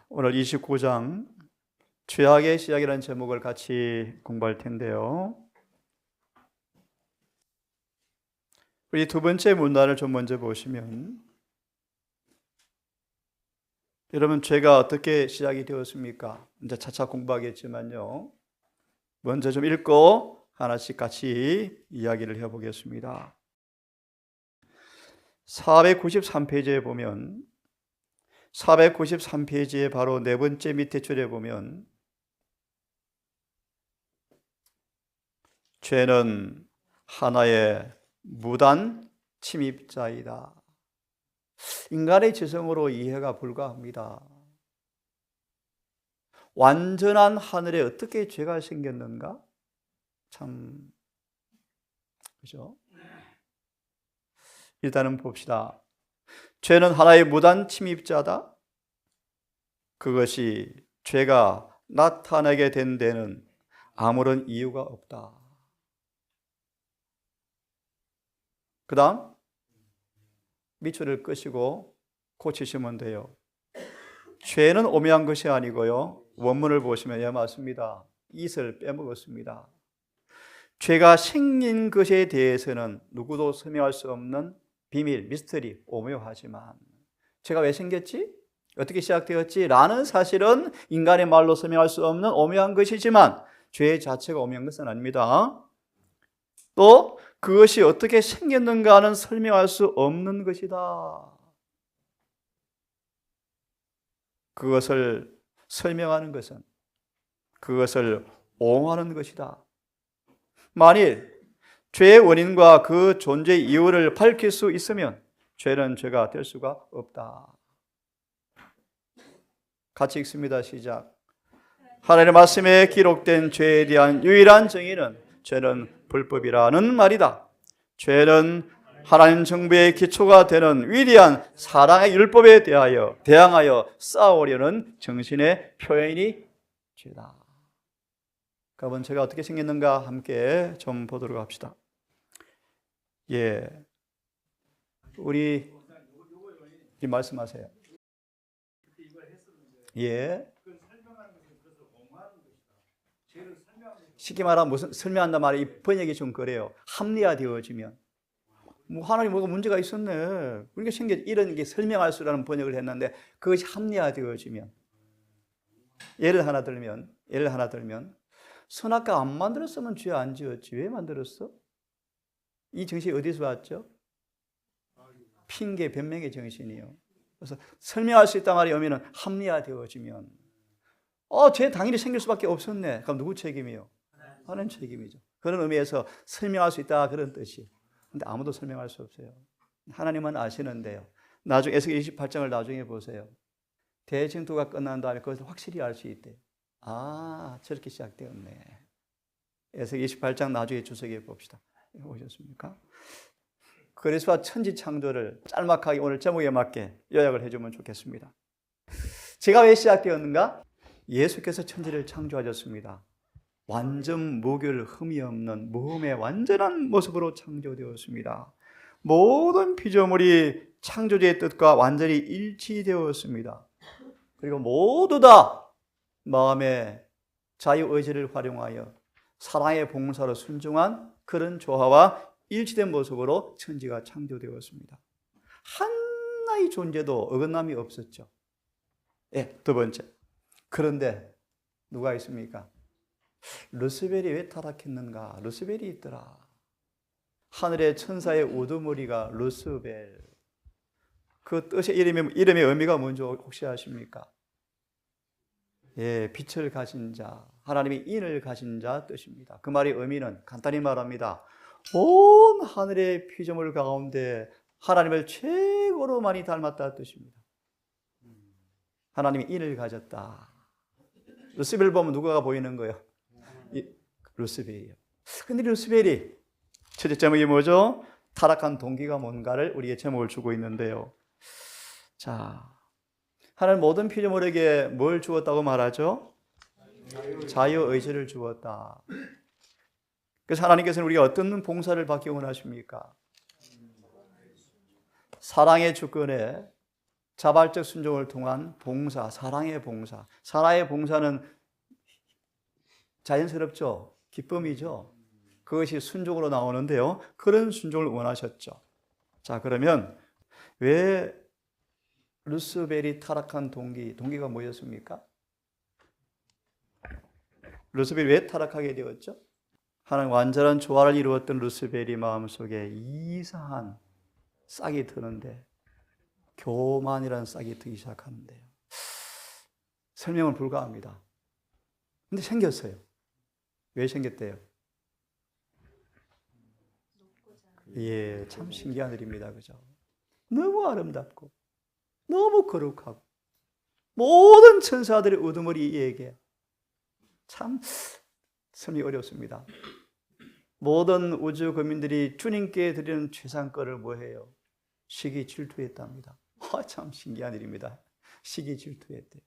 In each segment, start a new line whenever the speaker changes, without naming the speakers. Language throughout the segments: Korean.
오늘 29장 죄악의 시작이라는 제목을 같이 공부할 텐데요. 우리 두 번째 문단을 좀 먼저 보시면, 여러분 죄가 어떻게 시작이 되었습니까? 이제 차차 공부하겠지만요, 먼저 좀 읽고 하나씩 같이 이야기를 해보겠습니다. 493페이지에 보면, 493페이지에 바로 네 번째 밑에 줄에 보면, 죄는 하나의 무단 침입자이다. 인간의 지성으로 이해가 불가합니다. 완전한 하늘에 어떻게 죄가 생겼는가? 참, 그죠? 일단은 봅시다. 죄는 하나의 무단 침입자다. 그것이 죄가 나타나게 된 데는 아무런 이유가 없다. 그 다음 밑줄을 끄시고 고치시면 돼요. 죄는 오묘한 것이 아니고요, 원문을 보시면 맞습니다. 이슬 빼먹었습니다. 죄가 생긴 것에 대해서는 누구도 설명할 수 없는 비밀, 미스터리, 오묘하지만 죄가 왜 생겼지? 어떻게 시작되었지? 라는 사실은 인간의 말로 설명할 수 없는 오묘한 것이지만 죄 자체가 오묘한 것은 아닙니다. 또 그것이 어떻게 생겼는가는 설명할 수 없는 것이다. 그것을 설명하는 것은, 그것을 옹호하는 것이다. 만일 죄의 원인과 그 존재 이유를 밝힐 수 있으면 죄는 죄가 될 수가 없다. 같이 읽습니다. 시작. 하나님의 말씀에 기록된 죄에 대한 유일한 정의는 죄는 불법이라는 말이다. 죄는 하나님 정부의 기초가 되는 위대한 사랑의 율법에 대항하여 싸우려는 정신의 표현이 죄다. 그러면 죄가 어떻게 생겼는가 함께 좀 보도록 합시다. 우리 말씀하세요. 쉽게 말하면 무슨 설명한단 말이, 이 번역이 좀 그래요. 합리화되어지면, 하나님 뭐가 문제가 있었네, 그러니까 생겼, 이런 게 설명할 수라는 번역을 했는데, 그것이 합리화되어지면, 예를 하나 들면 선악과 안 만들었으면 죄 안 지었지, 왜 만들었어? 이 정신이 어디서 왔죠? 핑계, 변명의 정신이요. 그래서 설명할 수 있단 말이 오면은 합리화되어지면, 죄 당연히 생길 수밖에 없었네. 그럼 누구 책임이요? 하나님 책임이죠. 그런 의미에서 설명할 수 있다, 그런 뜻이에요. 근데 아무도 설명할 수 없어요. 하나님은 아시는데요. 나중에 에스겔 28장을 나중에 보세요. 대쟁투가 끝난 다음에 그것을 확실히 알 수 있대요. 저렇게 시작되었네. 에스겔 28장 나중에 주석에 봅시다. 보셨습니까? 그리스도와 천지 창조를 짤막하게 오늘 제목에 맞게 요약을 해주면 좋겠습니다. 죄가 왜 시작되었는가? 예수께서 천지를 창조하셨습니다. 완전 무결 흠이 없는 무흠의 완전한 모습으로 창조되었습니다. 모든 피조물이 창조주의 뜻과 완전히 일치되었습니다. 그리고 모두 다 마음의 자유의지를 활용하여 사랑의 봉사로 순종한 그런 조화와 일치된 모습으로 천지가 창조되었습니다. 하나의 존재도 어긋남이 없었죠. 두 번째, 그런데 누가 있습니까? 루시벨이 왜 타락했는가? 루시벨이 있더라. 하늘의 천사의 우두머리가 루시벨. 그 뜻의 이름의 의미가 뭔지 혹시 아십니까? 빛을 가진 자, 하나님의 인을 가진 자 뜻입니다. 그 말의 의미는 간단히 말합니다. 온 하늘의 피조물 가운데 하나님을 최고로 많이 닮았다는 뜻입니다. 하나님이 인을 가졌다. 루시벨 보면 누가 보이는 거예요? 루시벨이요. 근데 루시벨이 첫째 제목이 뭐죠? 타락한 동기가 뭔가를 우리의 제목을 주고 있는데요. 자, 하나님 모든 피조물에게 뭘 주었다고 말하죠? 자유의지를 주었다. 그래서 하나님께서는 우리가 어떤 봉사를 받기 원하십니까? 사랑의 주권에 자발적 순종을 통한 봉사, 사랑의 봉사. 사랑의 봉사는 자연스럽죠. 기쁨이죠. 그것이 순종으로 나오는데요. 그런 순종을 원하셨죠. 자, 그러면 왜 루스벨이 타락한 동기가 뭐였습니까? 루스벨이 왜 타락하게 되었죠? 하나님 완전한 조화를 이루었던 루스벨이 마음속에 이상한 싹이 드는데, 교만이라는 싹이 드기 시작하는데요. 설명은 불가합니다. 근데 생겼어요. 왜 생겼대요? 예, 참 신기한 일입니다. 그죠? 너무 아름답고, 너무 거룩하고, 모든 천사들의 우두머리 이에게 참 설명이 어렵습니다. 모든 우주 거민들이 주님께 드리는 최상급을 뭐해요? 시기 질투했답니다. 참 신기한 일입니다. 시기 질투했대요.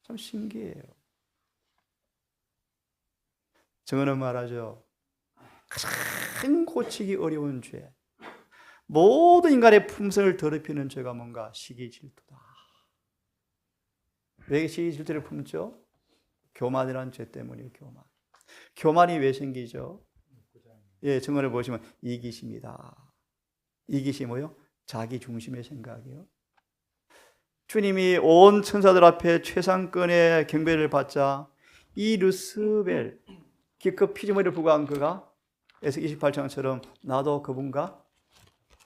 참 신기해요. 정언은 말하죠. 가장 고치기 어려운 죄, 모든 인간의 품성을 더럽히는 죄가 뭔가? 시기 질투다. 왜 시기 질투를 품죠? 교만이라는 죄 때문이에요. 교만이 왜 생기죠? 예, 정언을 보시면 이기심이다. 이기심이 뭐요? 자기 중심의 생각이요. 주님이 온 천사들 앞에 최상권의 경배를 받자 이 루스벨, 기껏 피조물에 불과한 그가 에서 28장처럼 나도 그분과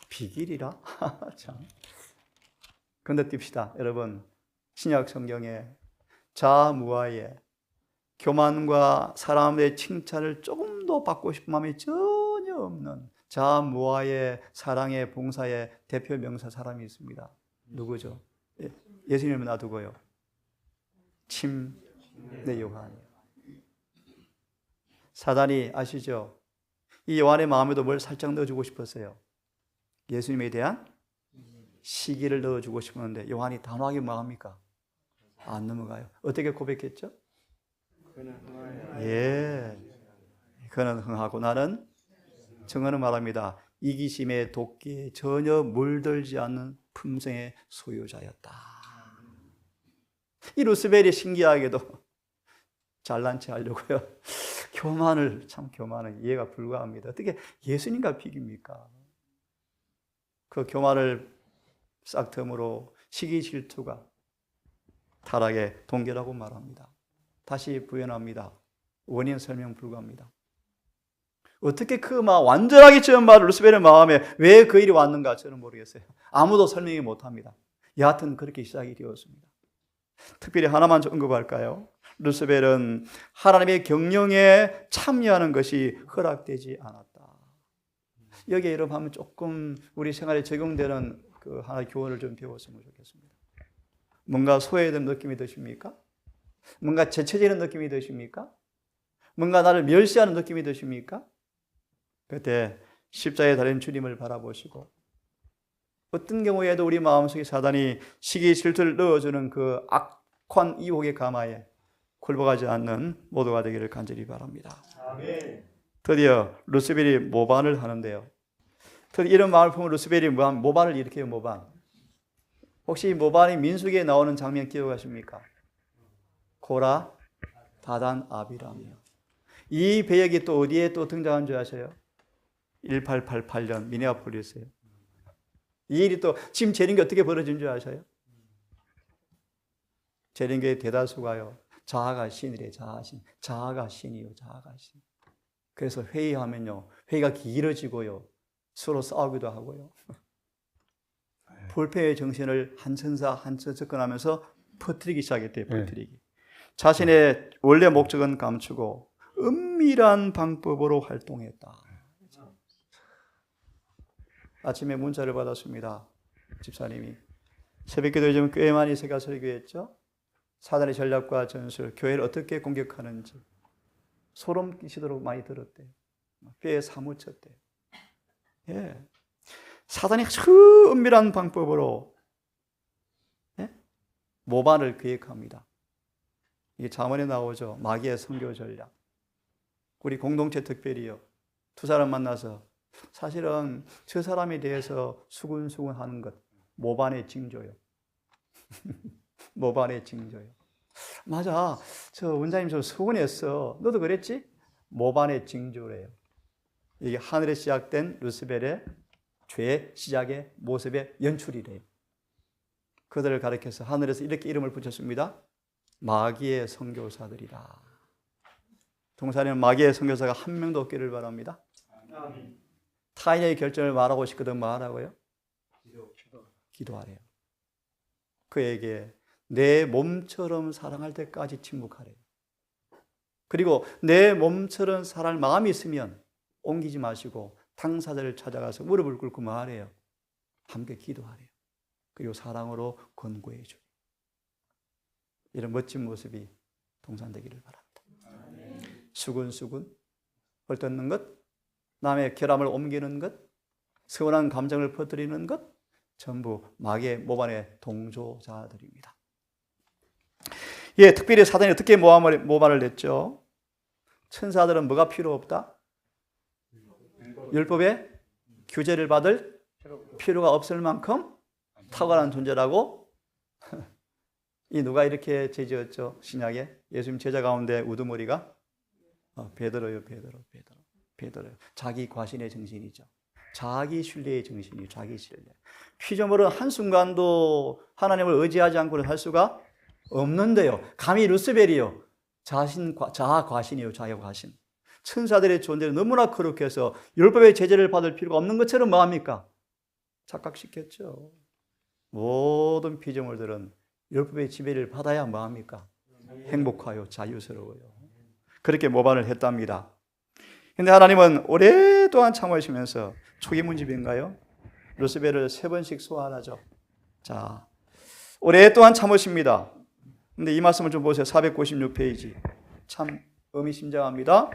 비길이라. 참. 건너뛰읍시다. 여러분, 신약 성경에 자무하에 교만과 사람의 칭찬을 조금도 받고 싶은 마음이 전혀 없는 자무하의 사랑의 봉사의 대표 명사 사람이 있습니다. 누구죠? 예수님을 놔두고요. 침례 요한이요. 사단이 아시죠? 이 요한의 마음에도 뭘 살짝 넣어주고 싶었어요. 예수님에 대한 시기를 넣어주고 싶었는데 요한이 단호하게 뭐 합니까? 안 넘어가요. 어떻게 고백했죠? 예, 그는 흥하고 나는 정언은 말합니다. 이기심의 도끼에 전혀 물들지 않는 품성의 소유자였다. 이 루스벨이 신기하게도 잘난 체 하려고요. 교만은 이해가 불가합니다. 어떻게 예수님과 비깁니까? 그 교만을 싹 틈으로 시기 질투가 타락의 동기라고 말합니다. 다시 부연합니다. 원인 설명 불가합니다. 어떻게 그 완전하게 지은 루스벨의 마음에 왜 그 일이 왔는가 저는 모르겠어요. 아무도 설명이 못합니다. 여하튼 그렇게 시작이 되었습니다. 특별히 하나만 좀 언급할까요? 루스벨은 하나님의 경영에 참여하는 것이 허락되지 않았다. 여기에 여러분 하면 조금 우리 생활에 적용되는 그 하나의 교훈을 좀 배웠으면 좋겠습니다. 뭔가 소외된 느낌이 드십니까? 뭔가 제쳐지는 느낌이 드십니까? 뭔가 나를 멸시하는 느낌이 드십니까? 그때 십자가에 달린 주님을 바라보시고 어떤 경우에도 우리 마음속에 사단이 시기 질투를 넣어주는 그 악한 유혹의 가마에 굴복하지 않는 모두가 되기를 간절히 바랍니다. 아멘. 드디어 루스벨이 모반을 하는데요. 드디어 이런 마음을 보면 루스벨이 모반을 일으켜요. 모반. 혹시 모반이 민수기에 나오는 장면 기억하십니까? 고라, 다단, 아비람이요. 이 배역이 또 어디에 또 등장한 줄 아세요? 1888년 미네아폴리스에요. 이 일이 또 지금 재림교회 어떻게 벌어진 줄 아세요? 재림교회 대다수가요. 자아가 신이래. 자아가 신이요. 자아가 신. 그래서 회의하면요. 회의가 길어지고요. 서로 싸우기도 하고요. 불패의 정신을 한 천사 접근하면서 퍼뜨리기 시작했대요. 퍼뜨리기. 자신의 원래 목적은 감추고 은밀한 방법으로 활동했다. 아침에 문자를 받았습니다. 집사님이. 새벽기도에 좀 꽤 많이 새가 설교했죠. 사단의 전략과 전술, 교회를 어떻게 공격하는지 소름 끼치도록 많이 들었대요. 뼈에 사무쳤대요. 예. 사단이 아주 은밀한 방법으로 모반을 계획합니다. 이게 잠언에 나오죠. 마귀의 선교 전략. 우리 공동체 특별히요. 두 사람 만나서 사실은 저 사람에 대해서 수군수군 하는 것, 모반의 징조요. 모반의 징조예요. 맞아. 저 원장님 저 서운했어. 너도 그랬지? 모반의 징조래요. 이게 하늘에 시작된 루시벨의 죄의 시작의 모습의 연출이래요. 그들을 가리켜서 하늘에서 이렇게 이름을 붙였습니다. 마귀의 선교사들이다. 동산에는 마귀의 선교사가 한 명도 없기를 바랍니다. 타인의 결정을 말하고 싶거든 말하고요. 기도하래요. 그에게 내 몸처럼 사랑할 때까지 침묵하래요. 그리고 내 몸처럼 사랑할 마음이 있으면 옮기지 마시고 당사자를 찾아가서 무릎을 꿇고 말해요. 함께 기도하래요. 그리고 사랑으로 권고해 줘요. 이런 멋진 모습이 동산되기를 바랍니다. 수근수근 헐뜯는 것, 남의 결함을 옮기는 것, 서운한 감정을 퍼뜨리는 것, 전부 마귀의 모반의 동조자들입니다. 예, 특별히 사단이 어떻게 모반을 냈죠? 천사들은 뭐가 필요 없다? 율법의 규제를 받을 필요가 없을 만큼 탁월한 존재라고. 이 누가 이렇게 제지었죠? 신약에 예수님 제자 가운데 우두머리가 베드로요. 베드로요. 자기 과신의 정신이죠. 자기 신뢰의 정신이 자기 신뢰. 피조물은 한순간도 하나님을 의지하지 않고는 할 수가 없는데요. 감히 루스벨이요. 자아 과신이에요. 자아 과신. 천사들의 존재는 너무나 거룩해서 율법의 제재를 받을 필요가 없는 것처럼 뭐합니까? 착각시켰죠. 모든 피조물들은 율법의 지배를 받아야 뭐합니까? 행복하여 자유스러워요. 그렇게 모반을 했답니다. 그런데 하나님은 오랫동안 참으시면서 초기 문집인가요? 루스벨을 3번씩 소환하죠. 자, 오랫동안 참으십니다. 근데 이 말씀을 좀 보세요. 496페이지. 참 의미심장합니다.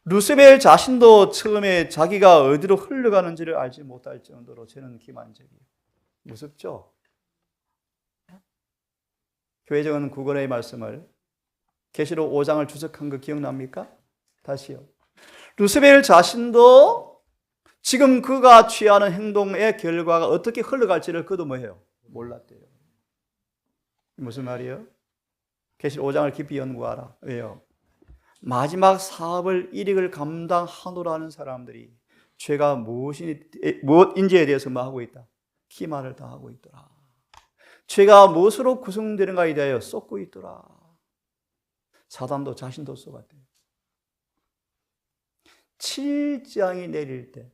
루스벨 자신도 처음에 자기가 어디로 흘러가는지를 알지 못할 정도로 저는 기만적이에요. 무섭죠? 교회적인 구걸의 말씀을 계시록 5장을 주석한 거 기억납니까? 다시요. 루스벨 자신도 지금 그가 취하는 행동의 결과가 어떻게 흘러갈지를 그도 뭐해요? 몰랐대요. 무슨 말이에요? 계시록 5장을 깊이 연구하라. 왜요? 마지막 사업을 이익을 감당하노라는 사람들이 죄가 무엇인지에 대해서 뭐 하고 있다? 기만을 당하고 있더라. 죄가 무엇으로 구성되는가에 대하여 쏟고 있더라. 사단도 자신도 쏟았대요. 7장이 내릴 때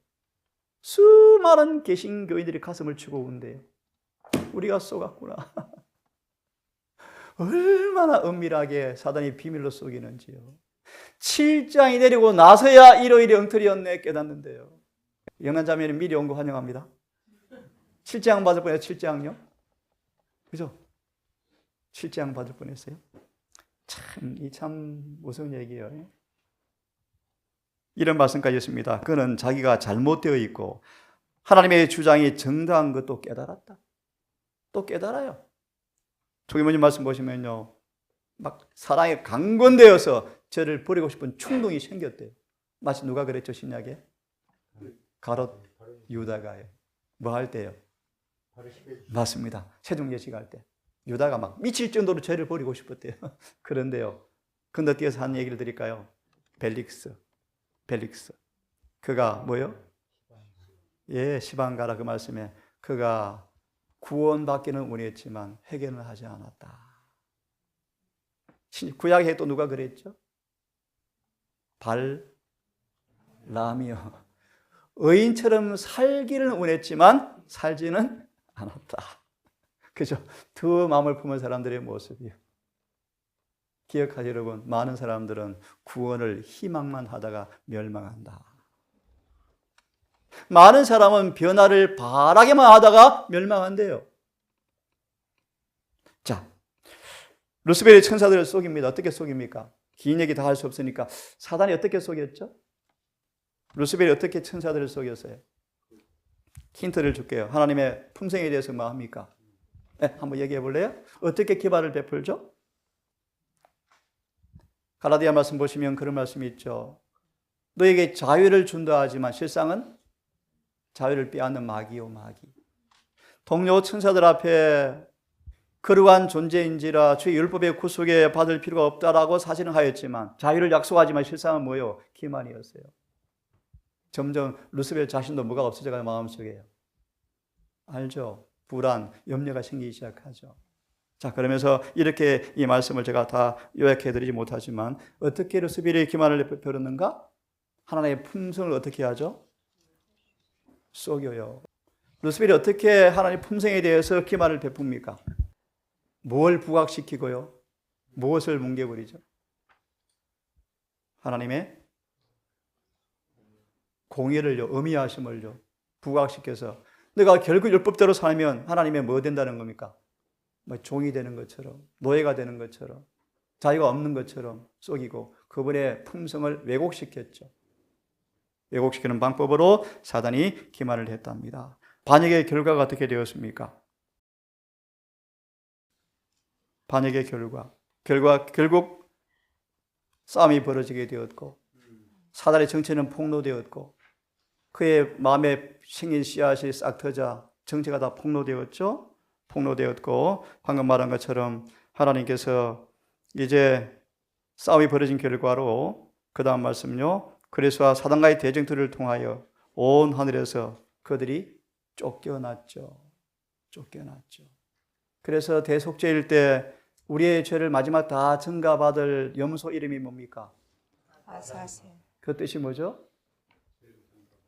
수많은 개신교인들이 가슴을 치고 운대요. 우리가 쏘갔구나. 얼마나 은밀하게 사단이 비밀로 쏘기는지요. 7장이 내리고 나서야 일요일이 엉터리였네 깨닫는데요. 영남자매는 미리 온 거 환영합니다. 7장 받을 뻔했어요. 7장요. 그죠? 7장 받을 뻔했어요. 참 무서운 얘기예요. 이런 말씀까지 했습니다. 그는 자기가 잘못되어 있고 하나님의 주장이 정당한 것도 깨달았다. 또 깨달아요. 조기모님 말씀 보시면요, 막 사랑에 강건되어서 저를 버리고 싶은 충동이 생겼대요. 마치 누가 그랬죠, 신약에? 가롯 유다가요. 뭐 할 때요? 맞습니다. 세종예식 할 때. 유다가 막 미칠 정도로 저를 버리고 싶었대요. 그런데요, 건너뛰어서 한 얘기를 드릴까요? 벨릭스. 그가 뭐요? 예, 시방가라 그 말씀에 그가 구원받기는 원했지만 회개는 하지 않았다. 구약에 또 누가 그랬죠? 발람이요. 의인처럼 살기를 원했지만 살지는 않았다. 그죠? 두 마음을 품은 사람들의 모습이요. 기억하죠, 여러분. 많은 사람들은 구원을 희망만 하다가 멸망한다. 많은 사람은 변화를 바라게만 하다가 멸망한대요. 자, 루스벨이 천사들을 속입니다. 어떻게 속입니까? 긴 얘기 다 할 수 없으니까 사단이 어떻게 속였죠? 루스벨이 어떻게 천사들을 속였어요? 힌트를 줄게요. 하나님의 품성에 대해서 뭐 합니까? 네, 한번 얘기해 볼래요? 어떻게 기발을 베풀죠? 갈라디아 말씀 보시면 그런 말씀이 있죠. 너에게 자유를 준다 하지만 실상은 자유를 빼앗는 마귀요 마귀. 동료 천사들 앞에 거룩한 존재인지라 주의 율법의 구속에 받을 필요가 없다라고 사실은 하였지만 자유를 약속하지만 실상은 뭐요? 기만이었어요. 점점 루스벨 자신도 뭐가 없어져가는 마음속에요. 알죠? 불안, 염려가 생기기 시작하죠. 자, 그러면서 이렇게 이 말씀을 제가 다 요약해드리지 못하지만 어떻게 루스벨이 기만을 베풀었는가? 하나님의 품성을 어떻게 하죠? 속여요. 루스벨이 어떻게 하나님의 품성에 대해서 기만을 베풉니까? 뭘 부각시키고요? 무엇을 뭉개버리죠? 하나님의 공의를요, 의미하심을요, 부각시켜서 내가 결국 율법대로 살면 하나님의 뭐 된다는 겁니까? 뭐 종이 되는 것처럼, 노예가 되는 것처럼, 자유가 없는 것처럼 속이고 그분의 품성을 왜곡시켰죠. 왜곡시키는 방법으로 사단이 기만을 했답니다. 반역의 결과가 어떻게 되었습니까? 반역의 결국 싸움이 벌어지게 되었고 사단의 정체는 폭로되었고 그의 마음에 생긴 씨앗이 싹 터져 정체가 다 폭로되었죠. 폭로되었고 방금 말한 것처럼 하나님께서 이제 싸움이 벌어진 결과로 그 다음 말씀요. 그리스도와 사단과의 대쟁투를 통하여 온 하늘에서 그들이 쫓겨났죠. 그래서 대속죄일 때 우리의 죄를 마지막 다 증가받을 염소 이름이 뭡니까?
아사셀.
그 뜻이 뭐죠?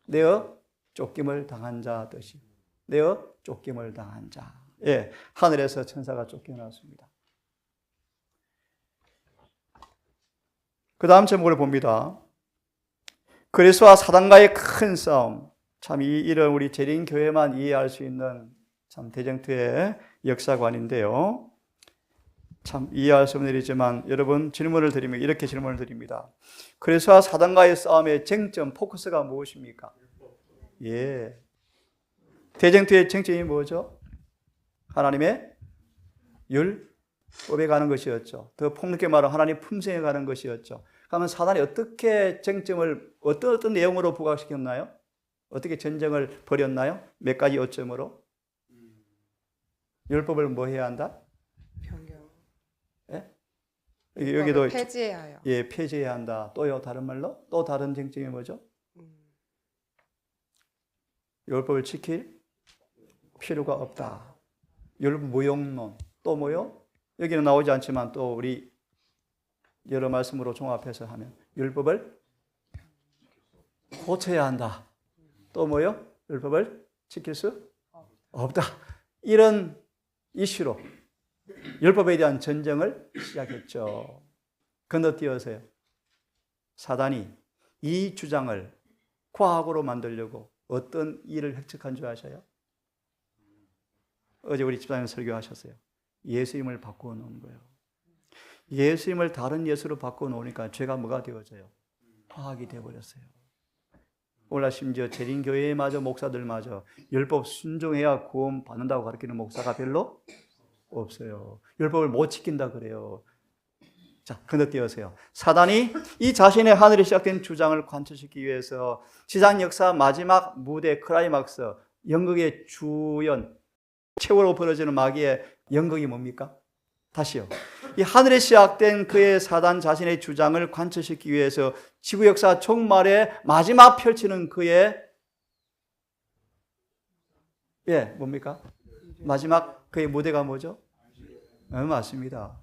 내어 쫓김을 당한 자 뜻이. 내어 쫓김을 당한 자. 예, 하늘에서 천사가 쫓겨났습니다. 그 다음 제목을 봅니다. 그리스도와 사단과의 큰 싸움. 참 이 일은 우리 재림교회만 이해할 수 있는 참 대쟁투의 역사관인데요. 참 이해할 수 없는 일이지만 여러분 질문을 드리면 이렇게 질문을 드립니다. 그리스도와 사단과의 싸움의 쟁점, 포커스가 무엇입니까? 예, 대쟁투의 쟁점이 뭐죠? 하나님의 율법에 가는 것이었죠. 더 폭넓게 말하면 하나님 품성에 가는 것이었죠. 그러면 사단이 어떻게 쟁점을 어떤 내용으로 부각시켰나요? 어떻게 전쟁을 벌였나요? 몇 가지 요점으로? 율법을 뭐 해야 한다?
변경.
예? 여기도
폐지해야.
예, 폐지해야 한다. 또요, 다른 말로? 또 다른 쟁점이 뭐죠? 율법을 지킬 필요가 없다. 율법 무용론. 또 뭐요? 여기는 나오지 않지만 또 우리 여러 말씀으로 종합해서 하면 율법을 고쳐야 한다. 또 뭐요? 율법을 지킬 수 없다. 이런 이슈로 율법에 대한 전쟁을 시작했죠. 건너뛰어서요. 사단이 이 주장을 과학으로 만들려고 어떤 일을 획책한 줄 아셔요? 어제 우리 집사님 설교하셨어요. 예수님을 바꾸어 놓은 거예요. 예수님을 다른 예수로 바꾸어 놓으니까 죄가 뭐가 되어져요? 화학이 되어버렸어요. 오늘 심지어 재림교회마저 목사들마저 율법 순종해야 구원 받는다고 가르치는 목사가 별로 없어요. 율법을 못 지킨다 그래요. 자, 건너뛰어서요. 사단이 이 자신의 하늘에 시작된 주장을 관철시키기 위해서 지상 역사 마지막 무대 클라이막스, 연극의 주연, 최후로 벌어지는 마귀의 연극이 뭡니까? 다시요. 이 하늘에 시작된 그의 사단 자신의 주장을 관철시키기 위해서 지구 역사 종말에 마지막 펼치는 그의 뭡니까? 마지막 그의 무대가 뭐죠? 맞습니다.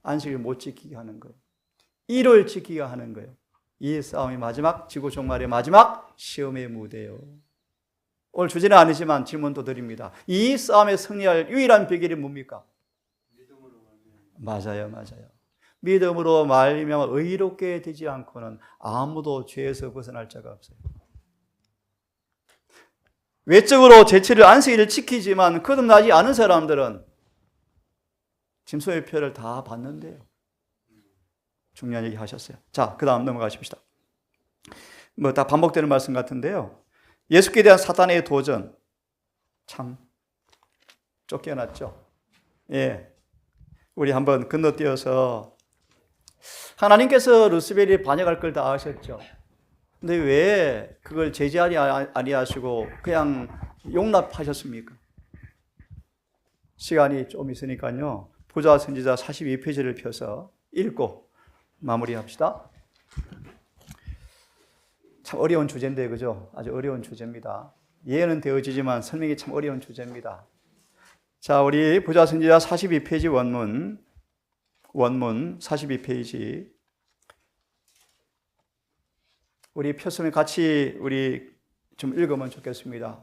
안식을 못 지키게 하는 거예요. 일을 지키게 하는 거예요. 이 싸움이 마지막 지구 종말의 마지막 시험의 무대예요. 오늘 주제는 아니지만 질문도 드립니다. 이 싸움에 승리할 유일한 비결이 뭡니까? 맞아요. 믿음으로 말미암아 의롭게 되지 않고는 아무도 죄에서 벗어날 자가 없어요. 외적으로 제칠을 안식일을 지키지만 거듭나지 않은 사람들은 짐승의 표를 다 받는데요. 중요한 얘기 하셨어요. 자, 그 다음 넘어가십시다. 뭐 다 반복되는 말씀 같은데요. 예수께 대한 사탄의 도전 참 쫓겨났죠. 예. 우리 한번 건너뛰어서 하나님께서 루스벨이 반역할 걸 다 아셨죠. 근데 왜 그걸 제지하지 아니하시고 그냥 용납하셨습니까? 시간이 좀 있으니까요. 부자 선지자 42페이지를 펴서 읽고 마무리합시다. 참 어려운 주제인데 그죠? 아주 어려운 주제입니다. 이해는 되어지지만 설명이 참 어려운 주제입니다. 자, 우리 부자 선지자 42페이지 원문 42페이지 우리 폈으면 같이 우리 좀 읽으면 좋겠습니다.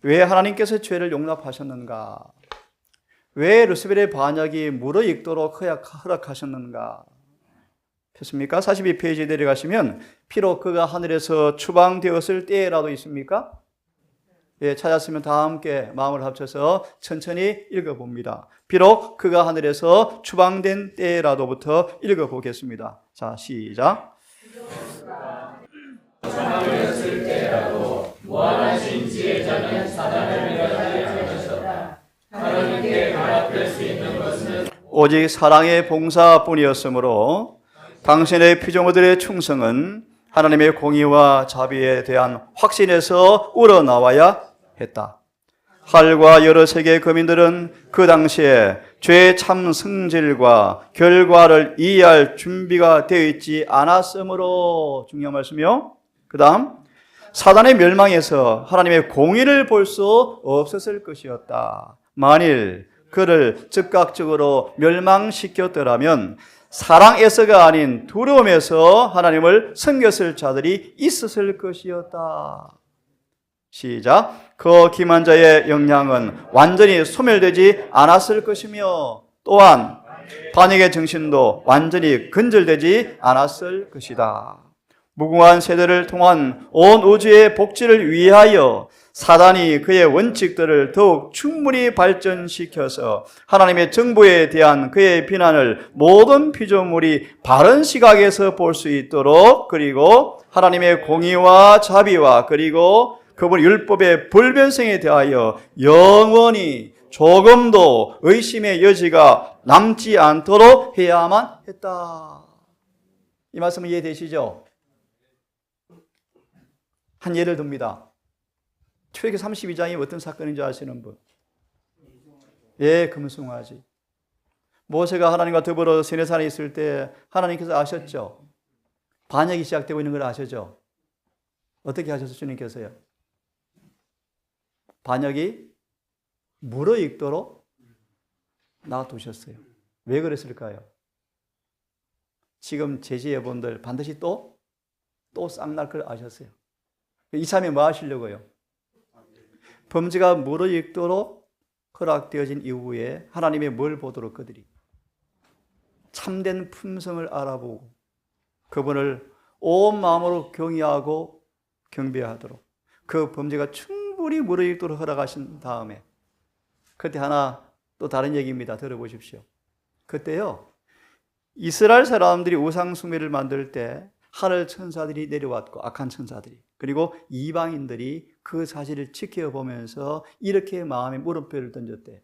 왜 하나님께서 죄를 용납하셨는가? 왜 루시벨의 반역이 무르익도록 허락하셨는가? 폈습니까? 42페이지 내려가시면 비록 그가 하늘에서 추방되었을 때라도 있습니까? 예, 찾았으면 다 함께 마음을 합쳐서 천천히 읽어봅니다. 비록 그가 하늘에서 추방된 때라도부터 읽어보겠습니다. 자, 시작. 추방되었을 때라도 무한하신 지혜자는 사단을 멸하지 않으셨다. 하나님께 가라앉을 수 있는 것은 오직 사랑의 봉사뿐이었으므로 당신의 피조물들의 충성은 하나님의 공의와 자비에 대한 확신에서 우러나와야 했다. 할과 여러 세계 거민들은 그 당시에 죄의 참 성질과 결과를 이해할 준비가 되어 있지 않았으므로 중요한 말씀이요. 그 다음 사단의 멸망에서 하나님의 공의를 볼 수 없었을 것이었다. 만일 그를 즉각적으로 멸망시켰더라면 사랑에서가 아닌 두려움에서 하나님을 섬겼을 자들이 있었을 것이었다. 시작. 그 기만 자의 영향은 완전히 소멸되지 않았을 것이며 또한 반역의 정신도 완전히 근절되지 않았을 것이다. 무궁한 세대를 통한 온 우주의 복지를 위하여 사단이 그의 원칙들을 더욱 충분히 발전시켜서 하나님의 정부에 대한 그의 비난을 모든 피조물이 바른 시각에서 볼 수 있도록 그리고 하나님의 공의와 자비와 그리고 그분의 율법의 불변성에 대하여 영원히 조금도 의심의 여지가 남지 않도록 해야만 했다. 이 말씀 이해되시죠? 한 예를 듭니다. 출애굽기 32장이 어떤 사건인지 아시는 분? 예, 금송아지. 모세가 하나님과 더불어 시내산에 있을 때 하나님께서 아셨죠? 반역이 시작되고 있는 걸 아셨죠? 어떻게 하셨어요, 주님께서요? 반역이 무르익도록 놔두셨어요. 왜 그랬을까요? 지금 제지 여러분들 반드시 또 쌍날 걸 아셨어요. 이참에 뭐 하시려고요? 범죄가 무르익도록 허락되어진 이후에 하나님의 뭘 보도록 그들이 참된 품성을 알아보고 그분을 온 마음으로 경외하고 경배하도록 그 범죄가 충분히 무르익도록 허락하신 다음에 그때 하나 또 다른 얘기입니다. 들어보십시오. 그때요 이스라엘 사람들이 우상 숭배를 만들 때 하늘 천사들이 내려왔고 악한 천사들이 그리고 이방인들이 그 사실을 지켜보면서 이렇게 마음에 물음표를 던졌대.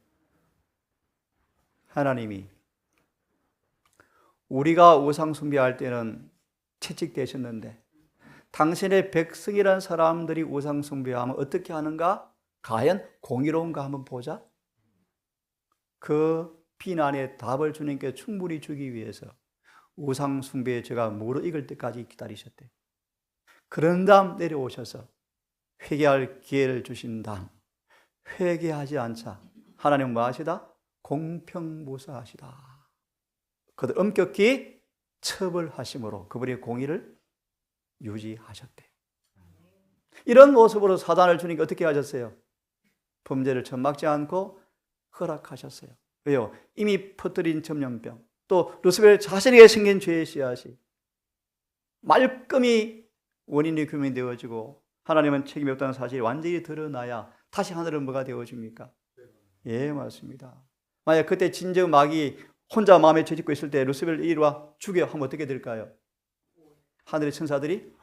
하나님이 우리가 우상 숭배할 때는 채찍대셨는데 당신의 백성이란 사람들이 우상 숭배하면 어떻게 하는가? 과연 공의로운가 한번 보자. 그 비난의 답을 주님께 충분히 주기 위해서 우상 숭배의 죄가 무르익을 때까지 기다리셨대. 그런 다음 내려오셔서 회개할 기회를 주신 다음 회개하지 않자 하나님은 뭐 하시다? 공평무사하시다. 그들 엄격히 처벌하심으로 그분의 공의를 유지하셨대. 이런 모습으로 사단을 주님께 어떻게 하셨어요? 범죄를 처막지 않고 허락하셨어요. 왜요? 이미 퍼뜨린 전염병 또 루시벨 자신에게 생긴 죄의 씨앗이 말끔히 원인이 규명되어지고 하나님은 책임이 없다는 사실이 완전히 드러나야 다시 하늘은 뭐가 되어집니까? 예, 맞습니다. 만약 그때 진정 마귀 혼자 마음에 죄짓고 있을 때 루시벨 이리 와 죽여 하면 어떻게 될까요? 하늘의 천사들이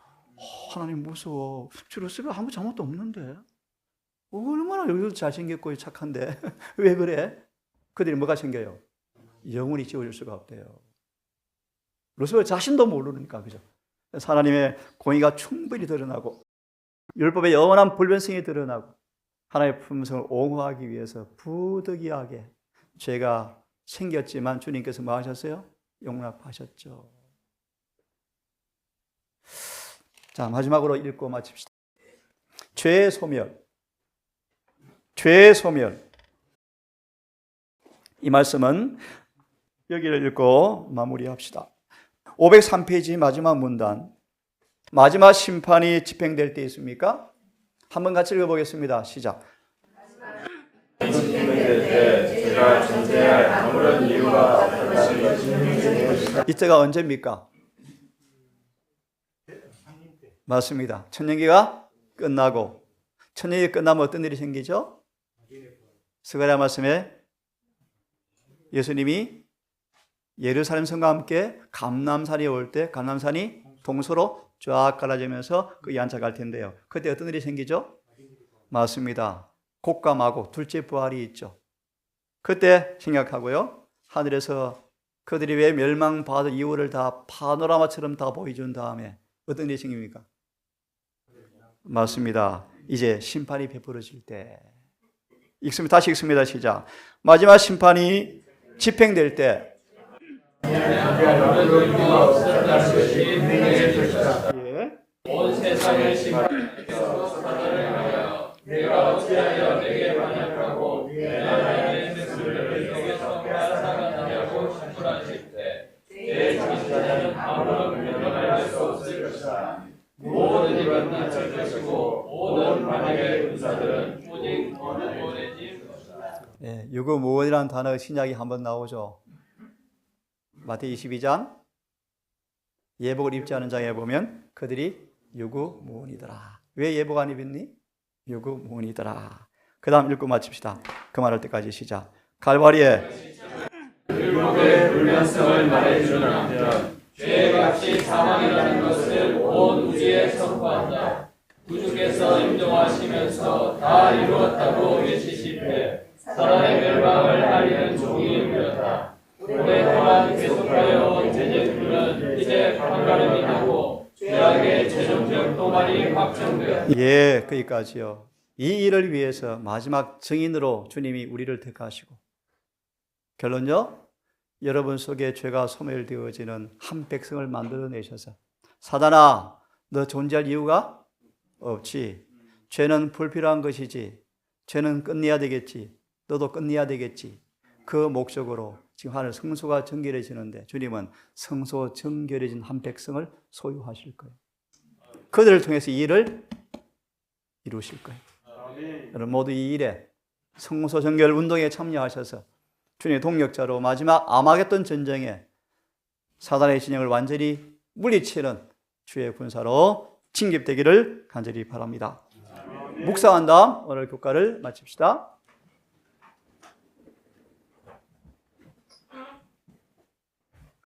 하나님 무서워. 저 루시벨 아무 잘못도 없는데 얼마나 얼굴도 잘생겼고 착한데 왜 그래? 그들이 뭐가 생겨요? 영원히 지워질 수가 없대요. 루시벨 자신도 모르니까 그죠? 하나님의 공의가 충분히 드러나고 율법의 영원한 불변성이 드러나고 하나님의 품성을 옹호하기 위해서 부득이하게 죄가 생겼지만 주님께서 뭐 하셨어요? 용납하셨죠. 자, 마지막으로 읽고 마칩시다. 죄의 소멸. 죄의 소멸. 이 말씀은 여기를 읽고 마무리합시다. 503페이지 마지막 문단. 마지막 심판이 집행될 때 있습니까? 한번 같이 읽어보겠습니다. 시작.
집행될 때 제가 존재할 아무런 이유가 없었다는 것이
이때가 언제입니까? 맞습니다. 천년기가 끝나고, 천년기 끝나면 어떤 일이 생기죠? 스가랴 말씀에 예수님이 예루살렘 성과 함께 감람산이 올 때 감람산이 동서로 쫙 갈라지면서 그 연차갈 텐데요. 그때 어떤 일이 생기죠? 맞습니다. 곡감하고 둘째 부활이 있죠. 그때 생각하고요. 하늘에서 그들이 왜 멸망받을 이유를 다 파노라마처럼 다 보여준 다음에 어떤 일이 생깁니까? 맞습니다. 이제 심판이 베풀어질 때. 읽습니다. 다시 읽습니다. 시작. 마지막 심판이 집행될 때. 예.
온 세상의 심판에서 내가 어찌하여 내게 반역하고 내 하나님의 말씀을 내게서 빼앗아가느냐고 심판하실 때 내 진자는 아무런 변명할 수 없을 것이다. 모든 입은 닫힐 것이고 모든 반역의 군사들은 오직 원해질 것이다.
예, 유구무원이라는 단어가 신약에 한번 나오죠. 마태복음 22장 예복을 입지 않은 장에 보면 그들이 유구무원이더라. 왜 예복 안 입었니? 유구무원이더라. 그 다음 읽고 마칩시다. 그만할 때까지 시작. 갈바리에
율법의 불면성을 말해주는 한편 죄의 값이 사망이라는 것을 온 우주에 선포한다. 우주께서 인정하시면서 다 이루었다고 외치실 때 사단의 멸망을 알리는 종이 울렸다. 오랫동안 계속하여 온 제재들은 이제 판가름이 나고 죄악의 최종적 도말이 확정되었다.
예, 거기까지요. 이 일을 위해서 마지막 증인으로 주님이 우리를 택하시고 결론요? 여러분 속에 죄가 소멸되어지는 한 백성을 만들어내셔서 사단아, 너 존재할 이유가 없지. 죄는 불필요한 것이지. 죄는 끝내야 되겠지. 너도 끝내야 되겠지. 그 목적으로 지금 하늘 성소가 정결해지는데 주님은 성소 정결해진 한 백성을 소유하실 거예요. 그들을 통해서 이 일을 이루실 거예요. 여러분 모두 이 일에 성소 정결 운동에 참여하셔서 주님의 동력자로 마지막 아마겟돈 전쟁에 사단의 진영을 완전히 물리치는 주의 군사로 징집되기를 간절히 바랍니다. 묵상한 다음 오늘 교과를 마칩시다.